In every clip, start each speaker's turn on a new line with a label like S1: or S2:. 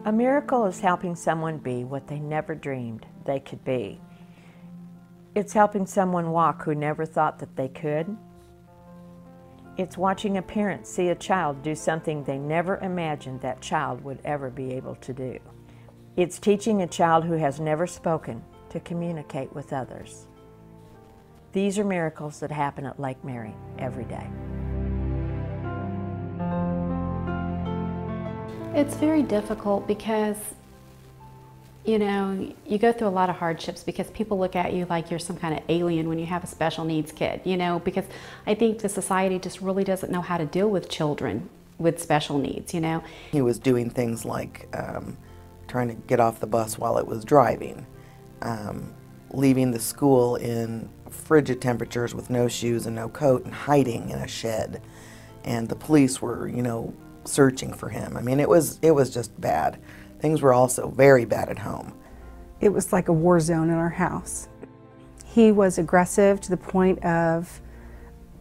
S1: A miracle is helping someone be what they never dreamed they could be. It's helping someone walk who never thought that they could. It's watching a parent see a child do something they never imagined that child would ever be able to do. It's teaching a child who has never spoken to communicate with others. These are miracles that happen at Lakemary every day.
S2: It's very difficult because, you know, you go through a lot of hardships because people look at you like you're some kind of alien when you have a special needs kid, you know, because I think the society just really doesn't know how to deal with children with special needs, you know.
S3: He was doing things like trying to get off the bus while it was driving, leaving the school in frigid temperatures with no shoes and no coat and hiding in a shed. And the police were, you know, searching for him. I mean, it was just bad. Things were also very bad at home.
S4: It was like a war zone in our house. He was aggressive to the point of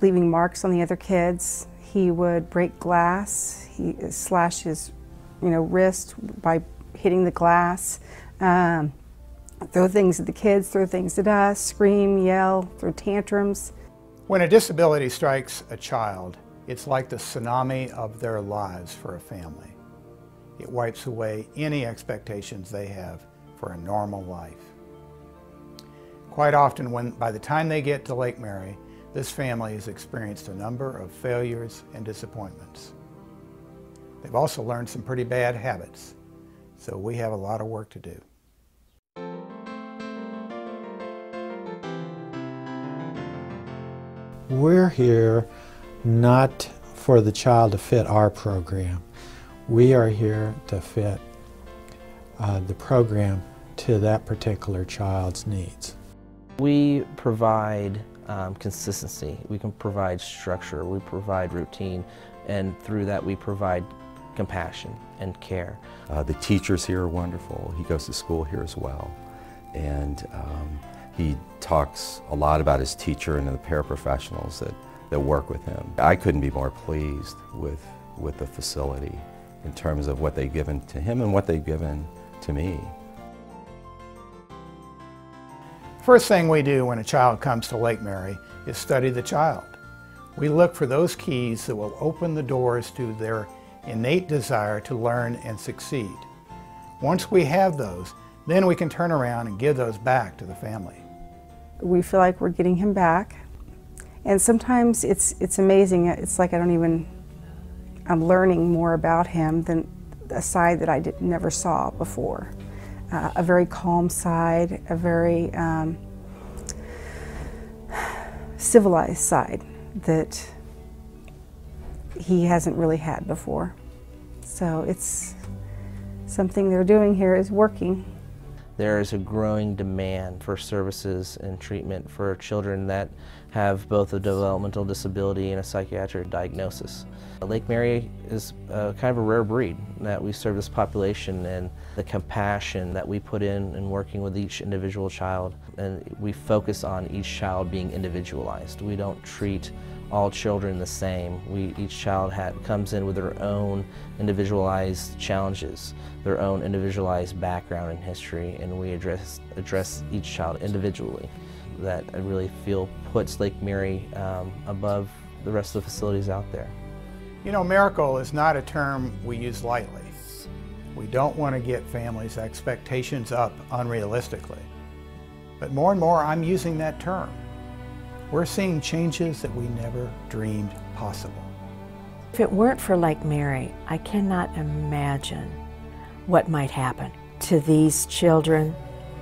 S4: leaving marks on the other kids. He would break glass. He slashed his, wrist by hitting the glass. Throw things at the kids, throw things at us, scream, yell, throw tantrums.
S5: When a disability strikes a child, it's like the tsunami of their lives for a family. It wipes away any expectations they have for a normal life. Quite often, by the time they get to Lakemary, this family has experienced a number of failures and disappointments. They've also learned some pretty bad habits, so we have a lot of work to do.
S6: We're here not for the child to fit our program. We are here to fit the program to that particular child's needs.
S7: We provide consistency, we can provide structure, we provide routine, and through that we provide compassion and care.
S8: The teachers here are wonderful. He goes to school here as well. And he talks a lot about his teacher and the paraprofessionals that work with him. I couldn't be more pleased with the facility in terms of what they've given to him and what they've given to me.
S5: First thing we do when a child comes to Lakemary is study the child. We look for those keys that will open the doors to their innate desire to learn and succeed. Once we have those, then we can turn around and give those back to the family.
S4: We feel like we're getting him back, and sometimes it's amazing. It's like I'm learning more about him than a side that I never saw before. A very calm side, a very civilized side that he hasn't really had before. So it's something they're doing here is working.
S7: There is a growing demand for services and treatment for children that have both a developmental disability and a psychiatric diagnosis. Lakemary is kind of a rare breed that we serve this population, and the compassion that we put in working with each individual child, and we focus on each child being individualized. We don't treat all children the same. Each child comes in with their own individualized challenges, their own individualized background and history, and we address each child individually. That I really feel puts Lakemary above the rest of the facilities out there.
S5: You know, miracle is not a term we use lightly. We don't want to get families' expectations up unrealistically. But more and more I'm using that term. We're seeing changes that we never dreamed possible.
S1: If it weren't for Lakemary, I cannot imagine what might happen to these children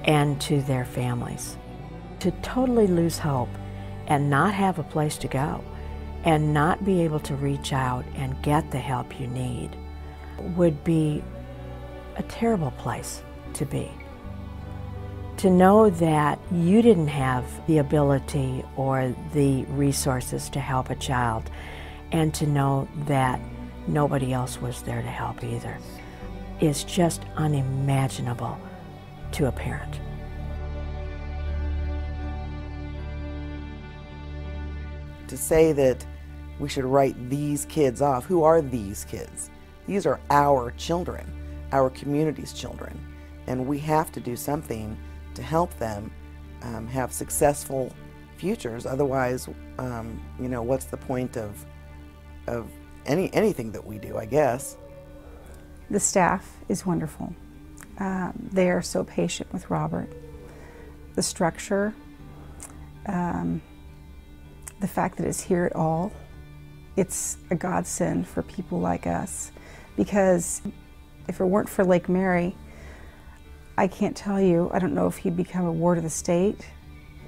S1: and to their families. To totally lose hope and not have a place to go and not be able to reach out and get the help you need would be a terrible place to be. To know that you didn't have the ability or the resources to help a child, and to know that nobody else was there to help either, is just unimaginable to a parent.
S3: To say that we should write these kids off, who are these kids? These are our children. our community's children, and we have to do something to help them have successful futures. Otherwise, you know, what's the point of anything that we do, I guess.
S4: The staff is wonderful. They are so patient with Robert. The structure, the fact that it's here at all, it's a godsend for people like us, because if it weren't for Lakemary, I can't tell you, I don't know if he'd become a ward of the state,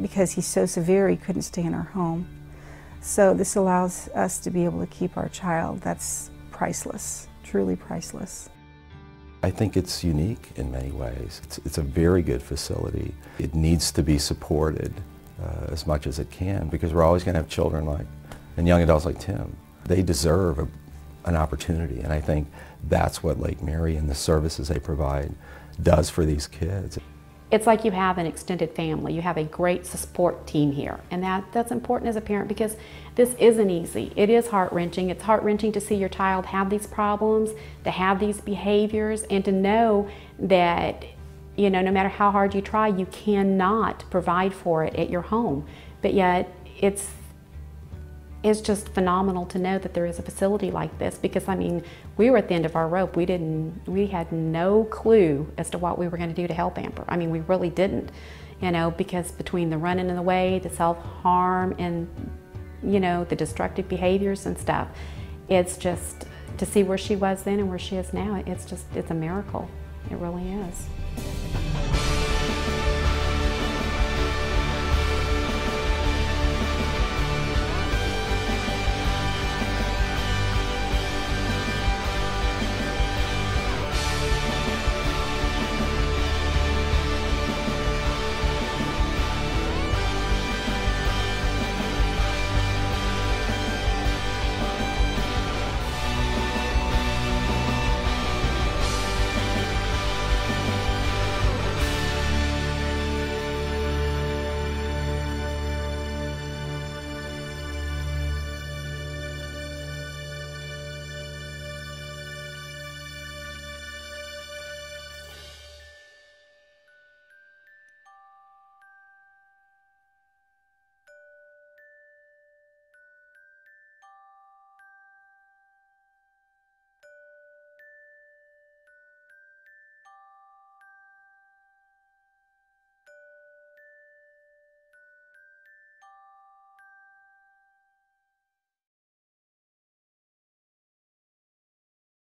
S4: because he's so severe he couldn't stay in our home. So this allows us to be able to keep our child. That's priceless, truly priceless.
S8: I think it's unique in many ways. It's a very good facility. It needs to be supported as much as it can, because we're always going to have children like, and young adults like Tim. They deserve an opportunity, and I think that's what Lakemary and the services they provide does for these kids.
S2: It's like you have an extended family. You have a great support team here, and that's important as a parent, because this isn't easy. It is heart-wrenching. It's heart-wrenching to see your child have these problems, to have these behaviors, and to know that, you know, no matter how hard you try, you cannot provide for it at your home. But yet, it's just phenomenal to know that there is a facility like this, because I mean, we were at the end of our rope. We had no clue as to what we were going to do to help Amber. I mean, we really didn't, you know, because between the running in the way, the self-harm, and, you know, the destructive behaviors and stuff, it's just, to see where she was then and where she is now, it's a miracle. It really is.